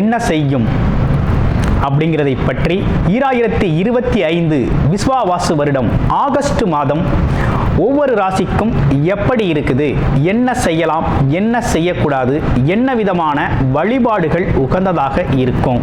என்ன செய்யும் அப்படிங்கிறதை பற்றி 2025 விஸ்வாவாசு வருடம் ஆகஸ்ட் மாதம் ஒவ்வொரு ராசிக்கும் எப்படி இருக்குது, என்ன செய்யலாம், என்ன செய்யக்கூடாது, என்ன விதமான வழிபாடுகள் உகந்ததாக இருக்கும்,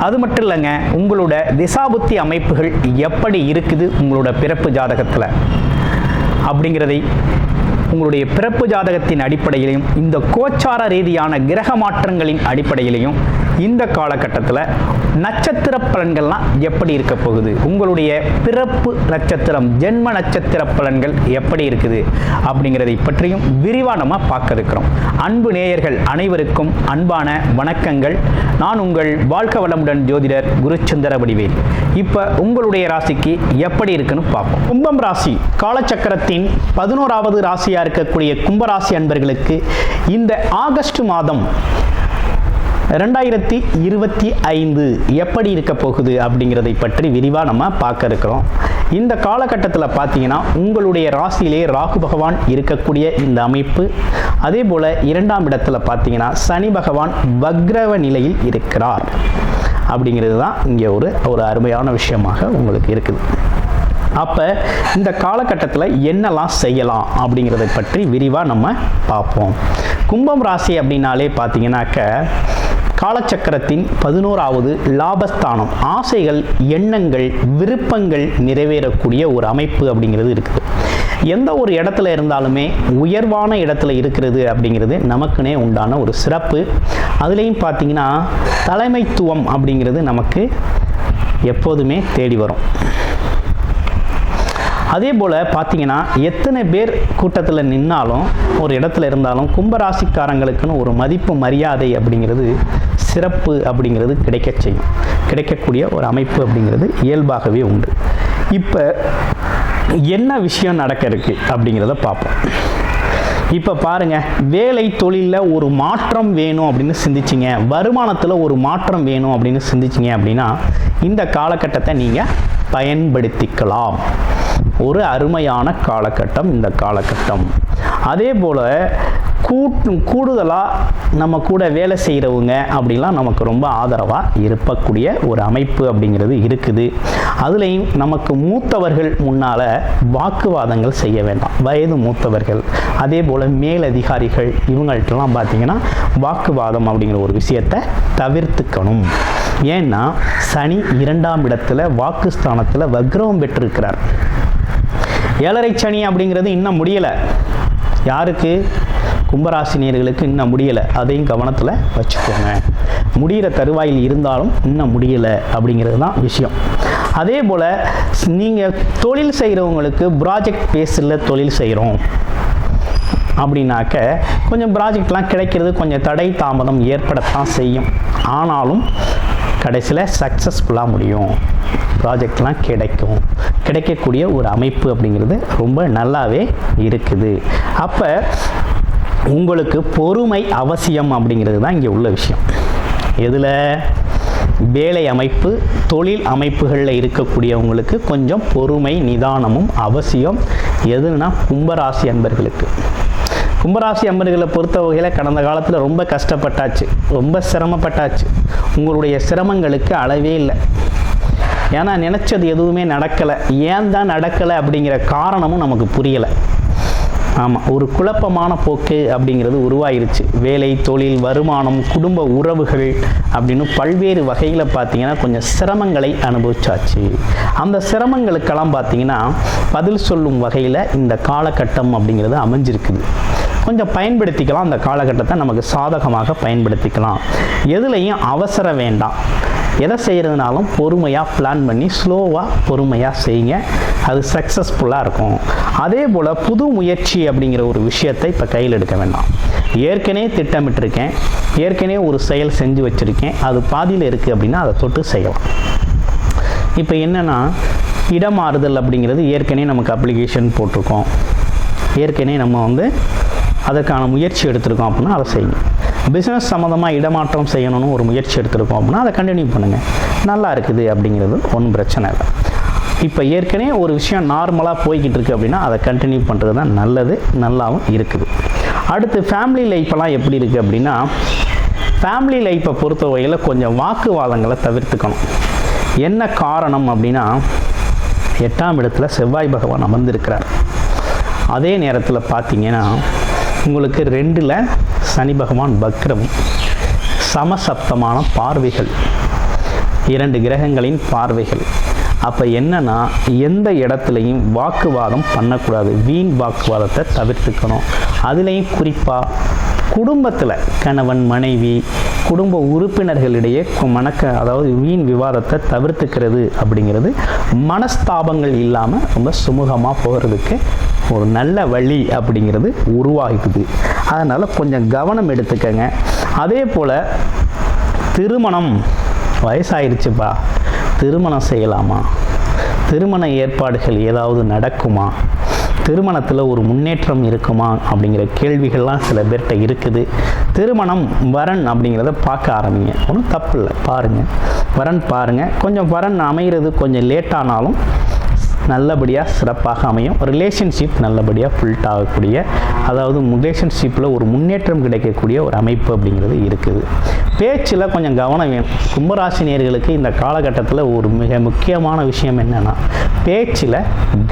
அது மட்டும் இல்லைங்க, உங்களோட திசாபுத்தி அமைப்புகள் எப்படி இருக்குது உங்களோட பிறப்பு ஜாதகத்தில் அப்படிங்கிறதை உங்களுடைய பிறப்பு ஜாதகத்தின் அடிப்படையிலையும் இந்த கோச்சார ரீதியான கிரக மாற்றங்களின் அடிப்படையிலையும் இந்த காலகட்டத்தில் நட்சத்திர பலன்கள்லாம் எப்படி இருக்க போகுது, உங்களுடைய பிறப்பு நட்சத்திரம் ஜென்ம நட்சத்திர பலன்கள் எப்படி இருக்குது அப்படிங்கிறதை பற்றியும் விரிவாக நம்ம பார்க்க இருக்கிறோம். அன்பு நேயர்கள் அனைவருக்கும் அன்பான வணக்கங்கள். நான் உங்கள் வாழ்க வளமுடன் ஜோதிடர் குருச்சந்திர வடிவேல். இப்போ உங்களுடைய ராசிக்கு எப்படி இருக்குன்னு பார்ப்போம். கும்பம் ராசி காலச்சக்கரத்தின் 11வது ராசியாக இருக்கக்கூடிய கும்பராசி அன்பர்களுக்கு இந்த ஆகஸ்ட் மாதம் 2025 எப்படி இருக்க போகுது அப்படிங்கிறதை பற்றி விரிவாக நம்ம பார்க்க இருக்கிறோம். இந்த காலகட்டத்தில் பார்த்தீங்கன்னா உங்களுடைய ராசியிலே ராகு பகவான் இருக்கக்கூடிய இந்த அமைப்பு, அதே போல் 2ஆம் இடத்துல பார்த்தீங்கன்னா சனி பகவான் வக்ரவ நிலையில் இருக்கிறார் அப்படிங்கிறது தான் இங்கே ஒரு அருமையான விஷயமாக உங்களுக்கு இருக்குது. அப்போ இந்த காலகட்டத்தில் என்னெல்லாம் செய்யலாம் அப்படிங்கிறத பற்றி விரிவாக நம்ம பார்ப்போம். கும்பம் ராசி அப்படின்னாலே பார்த்தீங்கன்னாக்க காலச்சக்கரத்தின் 11வது லாபஸ்தானம், ஆசைகள், எண்ணங்கள், விருப்பங்கள் நிறைவேறக்கூடிய ஒரு அமைப்பு அப்படிங்கிறது இருக்குது. எந்த ஒரு இடத்துல இருந்தாலுமே உயர்வான இடத்துல இருக்கிறது அப்படிங்கிறது நமக்குனே உண்டான ஒரு சிறப்பு. அதுலேயும் பார்த்தீங்கன்னா தலைமைத்துவம் அப்படிங்கிறது நமக்கு எப்போதுமே தேடி வரும். அதே போல் பார்த்தீங்கன்னா எத்தனை பேர் கூட்டத்தில் நின்னாலும் ஒரு இடத்துல இருந்தாலும் கும்பராசிக்காரங்களுக்குன்னு ஒரு மதிப்பு மரியாதை அப்படிங்கிறது சிறப்பு அப்படிங்கிறது கிடைக்கக்கூடிய ஒரு அமைப்பு அப்படிங்கிறது இயல்பாகவே உண்டு. இப்போ என்ன விஷயம் நடக்க இருக்கு அப்படிங்கிறத பார்ப்போம். இப்போ பாருங்கள், வேலை தொழிலில் ஒரு மாற்றம் வேணும் அப்படின்னு சிந்திச்சிங்க, வருமானத்தில் ஒரு மாற்றம் வேணும் அப்படின்னு சிந்திச்சிங்க அப்படின்னா இந்த காலகட்டத்தை நீங்கள் பயன்படுத்திக்கலாம். ஒரு அருமையான காலகட்டம் இந்த காலகட்டம். அதே போல் கூடுதலாக நம்ம கூட வேலை செய்கிறவங்க அப்படிலாம் நமக்கு ரொம்ப ஆதரவாக இருக்கக்கூடிய ஒரு அமைப்பு அப்படிங்கிறது இருக்குது. அதுலேயும் நமக்கு மூத்தவர்கள் முன்னால் வாக்குவாதங்கள் செய்ய வேண்டாம். வயது மூத்தவர்கள், அதே போல் மேலதிகாரிகள், இவங்கள்ட்டலாம் பார்த்திங்கன்னா வாக்குவாதம் அப்படிங்கிற ஒரு விஷயத்தை தவிர்த்துக்கணும். ஏன்னா சனி 2ஆம் இடத்துல வாக்குஸ்தானத்தில் வக்ரவம் பெற்றிருக்கிறார். 7.5 சனி அப்படிங்கிறது இன்னும் முடியலை. யாருக்கு? கும்பராசினியர்களுக்கு இன்னும் முடியலை. அதையும் கவனத்தில் வச்சுக்கோங்க. முடிகிற தருவாயில் இருந்தாலும் இன்னும் முடியலை அப்படிங்கிறது தான் விஷயம். அதே போல் நீங்கள் தொழில் செய்கிறவங்களுக்கு ப்ராஜெக்ட் பேஸில் தொழில் செய்கிறோம் அப்படின்னாக்க கொஞ்சம் ப்ராஜெக்ட்லாம் கிடைக்கிறது கொஞ்சம் தடை தாமதம் ஏற்படத்தான் செய்யும். ஆனாலும் கடைசியில் சக்ஸஸ்ஃபுல்லாக முடியும். ப்ராஜெக்ட்லாம் கிடைக்கக்கூடிய ஒரு அமைப்பு அப்படிங்கிறது ரொம்ப நல்லாவே இருக்குது. அப்போ உங்களுக்கு பொறுமை அவசியம் அப்படிங்கிறது தான் இங்கே உள்ள விஷயம். எதில்? வேலை அமைப்பு, தொழில் அமைப்புகளில் இருக்கக்கூடியவங்களுக்கு கொஞ்சம் பொறுமை நிதானமும் அவசியம். எதுனா கும்பராசி அன்பர்களுக்கு. கும்பராசி அன்பர்களை பொறுத்த வகையில் கடந்த காலத்தில் ரொம்ப கஷ்டப்பட்டாச்சு, ரொம்ப சிரமப்பட்டாச்சு. உங்களுடைய சிரமங்களுக்கு அளவே இல்லை. ஏன்னா நினச்சது எதுவுமே நடக்கலை. ஏன் தான் நடக்கலை அப்படிங்கிற காரணமும் நமக்கு புரியலை. ஆமாம், ஒரு குழப்பமான போக்கு அப்படிங்கிறது உருவாயிருச்சு. வேலை, தொழில், வருமானம், குடும்ப உறவுகள் அப்படின்னு பல்வேறு வகையில் பார்த்தீங்கன்னா கொஞ்சம் சிரமங்களை அனுபவிச்சாச்சு. அந்த சிரமங்களுக்கெல்லாம் பார்த்தீங்கன்னா பதில் சொல்லும் வகையில் இந்த காலகட்டம் அப்படிங்கிறது அமைஞ்சிருக்குது. கொஞ்சம் பயன்படுத்திக்கலாம். அந்த காலகட்டத்தை நமக்கு சாதகமாக பயன்படுத்திக்கலாம். எதுலையும் அவசரம் வேண்டாம். எதை செய்கிறதுனாலும் பொறுமையாக பிளான் பண்ணி ஸ்லோவாக பொறுமையாக செய்யுங்க. அது சக்ஸஸ்ஃபுல்லாக இருக்கும். அதே போல் புது முயற்சி அப்படிங்கிற ஒரு விஷயத்தை இப்போ கையில் எடுக்க வேண்டாம். ஏற்கனவே திட்டமிட்டிருக்கேன், ஏற்கனவே ஒரு செயல் செஞ்சு வச்சுருக்கேன், அது பாதியில் இருக்குது அப்படின்னா அதை தொட்டு செய்யலாம். இப்போ என்னென்னா இடமாறுதல் அப்படிங்கிறது ஏற்கனவே நமக்கு அப்ளிகேஷன் போட்டிருக்கோம், ஏற்கனவே நம்ம அதற்கான முயற்சி எடுத்திருக்கோம் அப்படின்னா அதை செய்யுங்க. பிஸ்னஸ் சம்மந்தமாக இடமாற்றம் செய்யணும்னு ஒரு முயற்சி எடுத்திருக்கோம் அப்படின்னா அதை கண்டினியூ பண்ணுங்கள். நல்லா இருக்குது அப்படிங்கிறது ஒன்றும் பிரச்சனை இல்லை. இப்போ ஏற்கனவே ஒரு விஷயம் நார்மலாக போய்கிட்டு இருக்குது அப்படின்னா அதை கண்டினியூ பண்ணுறது தான் நல்லது, நல்லாவும் இருக்குது. அடுத்து ஃபேமிலி லைஃப்பெல்லாம் எப்படி இருக்குது அப்படின்னா ஃபேமிலி லைஃப்பை பொறுத்த வகையில் கொஞ்சம் வாக்குவாதங்களை தவிர்த்துக்கணும். என்ன காரணம் அப்படின்னா, 8ஆம் இடத்துல செவ்வாய் பகவான் அமர்ந்திருக்கிறார். அதே நேரத்தில் பார்த்தீங்கன்னா உங்களுக்கு 2ல் சனி பகவான் வக்ரம், சமசப்தமான பார்வைகள், 2 கிரகங்களின் பார்வைகள். அப்போ என்னன்னா, எந்த இடத்துலையும் வாக்குவாதம் பண்ணக்கூடாது. வீண் வாக்குவாதத்தை தவிர்த்துக்கணும். அதுலேயும் குறிப்பாக குடும்பத்தில் கணவன் மனைவி குடும்ப உறுப்பினர்களிடையே அதாவது வீண் விவாதத்தை தவிர்த்துக்கிறது அப்படிங்கிறது மனஸ்தாபங்கள் இல்லாமல் ரொம்ப சுமூகமாக போகிறதுக்கு ஒரு நல்ல வழி அப்படிங்கிறது உருவாகுது. அதனால் கொஞ்சம் கவனம் எடுத்துக்கங்க. அதே போல் திருமணம் வயசாயிருச்சுப்பா, திருமணம் செய்யலாமா, திருமண ஏற்பாடுகள் ஏதாவது நடக்குமா, திருமணத்தில் ஒரு முன்னேற்றம் இருக்குமா அப்படிங்கிற கேள்விகள்லாம் சில பேர்கிட்ட இருக்குது. திருமணம் வரன் அப்படிங்கிறத பார்க்க ஆரம்பிங்க. ஒன்றும் தப்பு இல்லை, பாருங்கள், வரன் பாருங்கள். கொஞ்சம் வரன் அமைகிறது கொஞ்சம் லேட்டானாலும் நல்லபடியாக சிறப்பாக அமையும். ரிலேஷன்ஷிப் நல்லபடியாக ஃபில்ட் ஆகக்கூடிய, அதாவது ரிலேஷன்ஷிப்பில் ஒரு முன்னேற்றம் கிடைக்கக்கூடிய ஒரு அமைப்பு அப்படிங்கிறது இருக்குது. பேச்சில் கொஞ்சம் கவனம் வேணும். கும்பராசினியர்களுக்கு இந்த காலகட்டத்தில் ஒரு மிக முக்கியமான விஷயம் என்னென்னா, பேச்சில்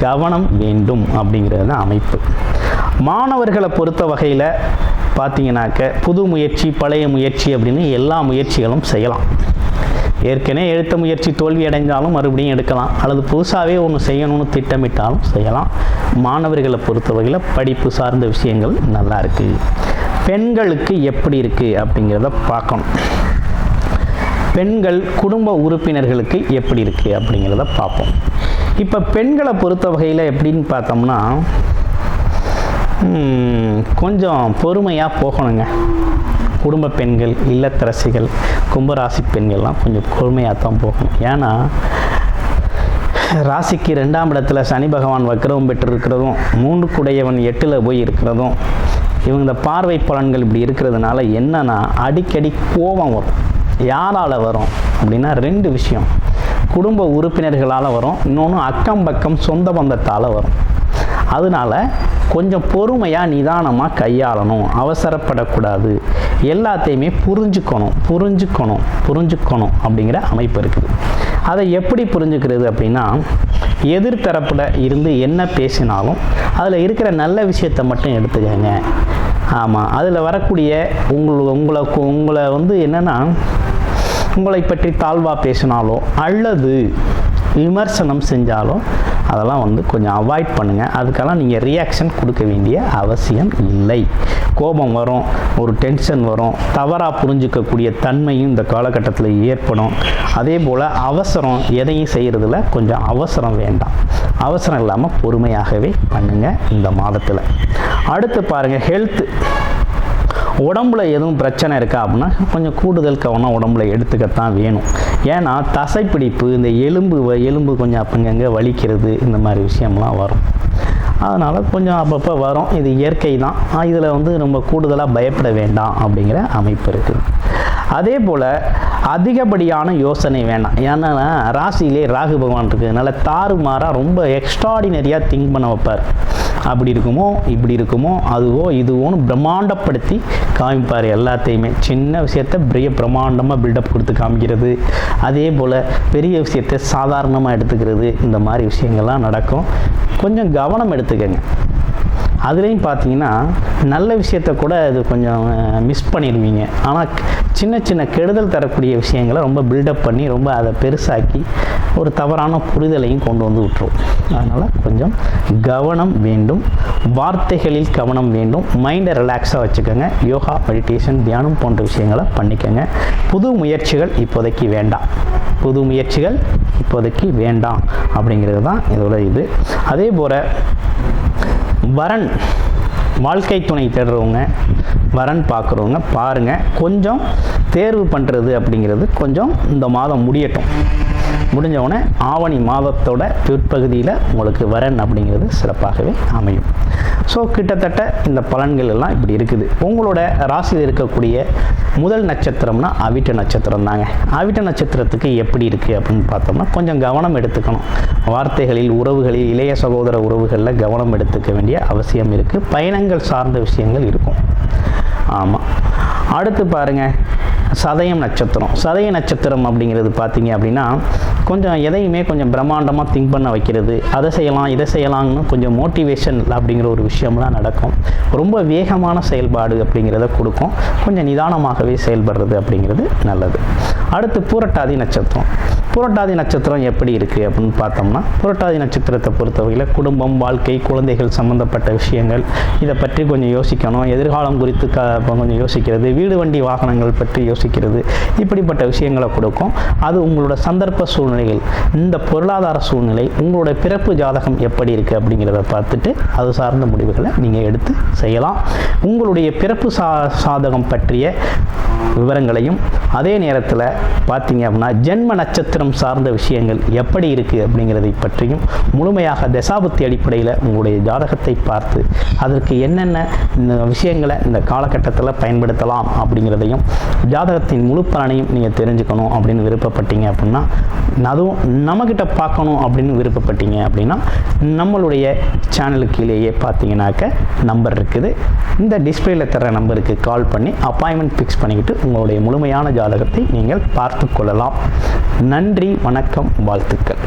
கவனம் வேண்டும் அப்படிங்கிறது தான் அமைப்பு. மாணவர்களை பொறுத்த வகையில் பார்த்தீங்கன்னாக்க புது முயற்சி பழைய முயற்சி அப்படின்னு எல்லா முயற்சிகளும் செய்யலாம். ஏற்கனவே எடுத்த முயற்சி தோல்வி அடைந்தாலும் மறுபடியும் எடுக்கலாம், அல்லது புதுசாகவே ஒன்று செய்யணும்னு திட்டமிட்டாலும் செய்யலாம். மாணவர்களை பொறுத்த வகையில் படிப்பு சார்ந்த விஷயங்கள் நல்லா இருக்குது. பெண்களுக்கு எப்படி இருக்குது அப்படிங்கிறத பார்க்கணும். பெண்கள் குடும்ப உறுப்பினர்களுக்கு எப்படி இருக்குது அப்படிங்கிறத பார்ப்போம். இப்போ பெண்களை பொறுத்த வகையில் எப்படின்னு பார்த்தோம்னா, கொஞ்சம் பொறுமையாக போகணுங்க. குடும்ப பெண்கள், இல்லத்தரசிகள், கும்பராசி பெண்கள்லாம் கொஞ்சம் பொறுமையாக தான் போகணும். ஏன்னா ராசிக்கு 2ஆம் இடத்துல சனி பகவான் வக்ரம் பெற்றிருக்கிறதும் 3 குடையவன் 8ல் போய் இருக்கிறதும் இவங்க இந்த பார்வை பலன்கள் இப்படி இருக்கிறதுனால என்னன்னா, அடிக்கடி கோபம் வரும். யாரால் வரும் அப்படின்னா 2 விஷயம். குடும்ப உறுப்பினர்களால் வரும், இன்னொன்று அக்கம் பக்கம் சொந்த பந்தத்தால் வரும். அதனால் கொஞ்சம் பொறுமையாக நிதானமாக கையாளணும், அவசரப்படக்கூடாது, எல்லாத்தையுமே புரிஞ்சுக்கணும் அப்படிங்கிற அமைப்பு இருக்குது. அதை எப்படி புரிஞ்சுக்கிறது அப்படின்னா, எதிர்த்தரப்பில் இருந்து என்ன பேசினாலும் அதில் இருக்கிற நல்ல விஷயத்தை மட்டும் எடுத்துக்கங்க. ஆமாம், அதில் வரக்கூடிய உங்களை வந்து என்னென்னா, உங்களை பற்றி தாழ்வாக பேசினாலோ அல்லது விமர்சனம் செஞ்சாலோ அதெல்லாம் வந்து கொஞ்சம் அவாய்ட் பண்ணுங்கள். அதுக்கெல்லாம் நீங்கள் ரியாக்ஷன் கொடுக்க வேண்டிய அவசியம் இல்லை. கோபம் வரும், ஒரு டென்ஷன் வரும், தவறாக புரிஞ்சிக்கக்கூடிய தன்மையும் இந்த காலகட்டத்தில் ஏற்படும். அதே போல் அவசரம் எதையும் செய்கிறதுல கொஞ்சம் அவசரம் வேண்டாம். அவசரம் இல்லாமல் பொறுமையாகவே பண்ணுங்கள் இந்த மாதத்தில். அடுத்து பாருங்கள், ஹெல்த்து. உடம்புல எதுவும் பிரச்சனை இருக்கா அப்படின்னா கொஞ்சம் கூடுதல் கவனம் உடம்புல எடுத்துக்கத்தான் வேணும். ஏன்னா தசைப்பிடிப்பு, இந்த எலும்பு கொஞ்சம் அப்பங்கங்கே வலிக்கிறது, இந்த மாதிரி விஷயம்லாம் வரும். அதனால் கொஞ்சம் அப்பப்போ வரும், இது இயற்கை தான். இதில் வந்து ரொம்ப கூடுதலாக பயப்பட வேண்டாம் அப்படிங்கிற அமைப்பு இருக்குது. அதே போல் அதிகப்படியான யோசனை வேண்டாம். ஏன்னா ராசியிலே ராகு பகவான் இருக்கிறதுனால தாறுமாறாக ரொம்ப எக்ஸ்ட்ராடினரியாக திங்க் பண்ண வைப்பார். அப்படி இருக்குமோ, இப்படி இருக்குமோ, அதுவோ இதுவோன்னு பிரம்மாண்டப்படுத்தி காமிப்பார். எல்லாத்தையுமே சின்ன விஷயத்தை பெரிய பிரம்மாண்டமாக பில்டப் கொடுத்து காமிக்கிறது, அதே போல் பெரிய விஷயத்தை சாதாரணமாக எடுத்துக்கிறது, இந்த மாதிரி விஷயங்கள்லாம் நடக்கும். கொஞ்சம் கவனம் எடுத்துக்கங்க. அதுலேயும் பார்த்தீங்கன்னா நல்ல விஷயத்தை கூட இது கொஞ்சம் மிஸ் பண்ணிடுவீங்க. ஆனால் சின்ன சின்ன கெடுதல் தரக்கூடிய விஷயங்களை ரொம்ப பில்டப் பண்ணி ரொம்ப அதை பெருசாக்கி ஒரு தவறான புரிதலையும் கொண்டு வந்து விட்டுரும். அதனால் கொஞ்சம் கவனம் வேண்டும், வார்த்தைகளில் கவனம் வேண்டும். மைண்டை ரிலாக்ஸாக வச்சுக்கோங்க. யோகா, மெடிடேஷன், தியானம் போன்ற விஷயங்களை பண்ணிக்கோங்க. புது முயற்சிகள் இப்போதைக்கு வேண்டாம் அப்படிங்கிறது தான் இதோட இது. அதே போல் வரன், வாழ்க்கை துணை தேடுறவங்க, வரன் பார்க்குறவங்க பாருங்கள், கொஞ்சம் தேர்வு பண்ணுறது அப்படிங்கிறது கொஞ்சம் இந்த மாதம் முடிஞ்சவுடனே ஆவணி மாதத்தோட பிற்பகுதியில் உங்களுக்கு வரன் அப்படிங்கிறது சிறப்பாகவே அமையும். ஸோ கிட்டத்தட்ட இந்த பலன்கள் எல்லாம் இப்படி இருக்குது. உங்களோட ராசியில் இருக்கக்கூடிய முதல் நட்சத்திரம்னா அவிட்ட நட்சத்திரம் தாங்க. அவிட்ட நட்சத்திரத்துக்கு எப்படி இருக்குது அப்படின்னு பார்த்தோம்னா கொஞ்சம் கவனம் எடுத்துக்கணும். வார்த்தைகளில், உறவுகளில், இளைய சகோதர உறவுகளில் கவனம் எடுத்துக்க வேண்டிய அவசியம் இருக்குது. பயணங்கள் சார்ந்த விஷயங்கள் இருக்கும். ஆமாம். அடுத்து பாருங்கள், சதயம் நட்சத்திரம். சதய நட்சத்திரம் அப்படிங்கிறது பார்த்தீங்க அப்படின்னா கொஞ்சம் எதையுமே கொஞ்சம் பிரம்மாண்டமாக திங்க் பண்ண வைக்கிறது, அதை செய்யலாம் இதை செய்யலாம்னு கொஞ்சம் மோட்டிவேஷன் அப்படிங்கிற ஒரு விஷயம்லாம் நடக்கும். ரொம்ப வேகமான செயல்பாடு அப்படிங்கிறத கொடுக்கும். கொஞ்சம் நிதானமாகவே செயல்படுறது அப்படிங்கிறது நல்லது. அடுத்து பூரட்டாதி நட்சத்திரம். புரட்டாதி நட்சத்திரம் எப்படி இருக்குது அப்படின்னு பார்த்தோம்னா, புரட்டாதி நட்சத்திரத்தை பொறுத்தவரையில் குடும்பம், வாழ்க்கை, குழந்தைகள் சம்மந்தப்பட்ட விஷயங்கள் இதை பற்றி கொஞ்சம் யோசிக்கணும். எதிர்காலம் குறித்து கொஞ்சம் யோசிக்கிறது, வீடு வண்டி வாகனங்கள் பற்றி யோசிக்கிறது, இப்படிப்பட்ட விஷயங்களை கொடுக்கும். அது உங்களோட சந்தர்ப்ப சூழ்நிலைகள், இந்த பொருளாதார சூழ்நிலை, உங்களோட பிறப்பு ஜாதகம் எப்படி இருக்குது அப்படிங்கிறத பார்த்துட்டு அது சார்ந்த முடிவுகளை நீங்கள் எடுத்து செய்யலாம். உங்களுடைய பிறப்பு சாதகம் பற்றிய விவரங்களையும் அதே நேரத்தில் பார்த்தீங்க அப்படின்னா ஜென்ம நட்சத்திரம் சார்ந்த விஷயங்கள் எப்படி இருக்குது அப்படிங்கிறதை பற்றியும் முழுமையாக தசாபுத்தி அடிப்படையில் உங்களுடைய ஜாதகத்தை பார்த்து அதற்கு என்னென்ன விஷயங்களை இந்த காலகட்டத்தில் பயன்படுத்தலாம் அப்படிங்கிறதையும் ஜாதகத்தின் முழு பலனையும் நீங்கள் தெரிஞ்சுக்கணும் அப்படின்னு விருப்பப்பட்டீங்க அப்படின்னா, அதுவும் நம்மக்கிட்ட பார்க்கணும் அப்படின்னு விருப்பப்பட்டீங்க அப்படின்னா நம்மளுடைய சேனலுக்கு கீழேயே பார்த்தீங்கன்னாக்க நம்பர் இருக்குது. இந்த டிஸ்பிளேல தர நம்பருக்கு கால் பண்ணி அப்பாயின்மெண்ட் ஃபிக்ஸ் பண்ணிக்கிட்டு உங்களுடைய முழுமையான ஜாதகத்தை நீங்கள் பார்த்து கொள்ளலாம். நன்றி, வணக்கம், வாழ்த்துக்கள்.